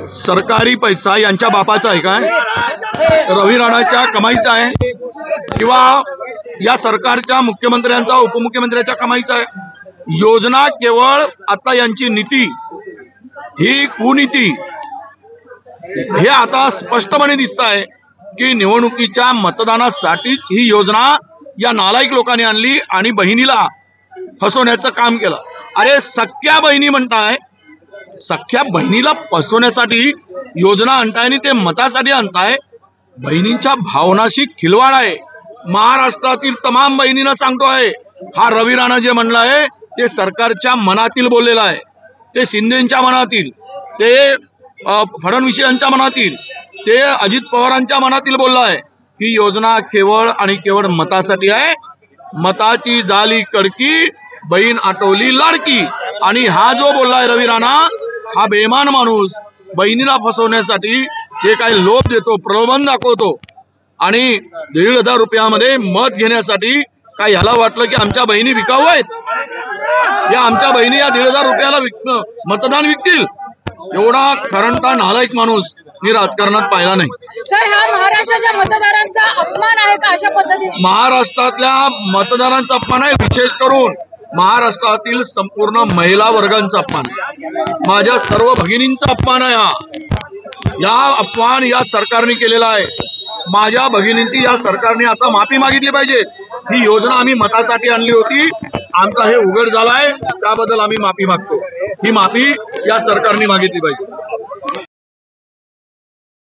सरकारी पैसा यांच्या बापाचा आहे काय? रवी राणाच्या कमाईचा आहे किंवा या सरकारच्या मुख्यमंत्र्यांचा उपमुख्यमंत्र्यांच्या कमाईचा आहे? योजना केवळ आता यांची नीती ही कुनीती हे आता स्पष्टपणे दिसत आहे की निवडणुकीच्या मतदानासाठीच ही योजना या नालायक लोकांनी आणली आणि बहिणीला फसवण्याचं काम केलं। अरे सख्या बहिणी म्हणताय, सख्या बहिणीला फसवण्यासाठी योजना आणताय आणि ते मतासाठी आणताय। बहिणींच्या भावनाशी खिलवाड आहे। महाराष्ट्रातील तमाम बहिणींना सांगतो आहे, हा रवी राणा जे म्हणलं आहे ते सरकारच्या मनातील बोललेलं आहे, ते शिंदेंच्या मनातील, ते फडणवीसांच्या मनातील, ते अजित पवारांच्या मनातील बोललं आहे। ही योजना केवळ आणि केवळ मतासाठी आहे। मताची झाली कडकी, बहीण आटवली लाडकी। आणि हा जो बोललाय रवी राणा, हा बेईमान माणूस बहिणीला फसवण्यासाठी जे काही लोभ देतो, प्रलोभन दाखवतो आणि 1,500 रुपयामध्ये मत घेण्यासाठी काय ह्याला वाटलं की आमच्या बहिणी विकाऊ आहेत? या आमच्या बहिणी या 1,500 रुपयाला मतदान विकतील? एवढा खरंटा नालायक माणूस मी राजकारणात पाहिला नाही। सर, हा महाराष्ट्राच्या मतदारांचा अपमान आहे का अशा पद्धतीने? महाराष्ट्रातल्या मतदारांचा अपमान आहे, विशेष करून महाराष्ट्रातील संपूर्ण महिला वर्गांचा अपमान आहे, माझ्या सर्व भगिनींचा अपमान आहे। या अपमान या सरकारने केलेला आहे। माझ्या भगिनींची या सरकारने आता माफी मागितली पाहिजे। ही योजना आम्ही मतासाठी आणली होती, आमचा हे उघड झालाय, त्याबद्दल आम्ही माफी मागतो। ही माफी या सरकारने मागितली पाहिजे।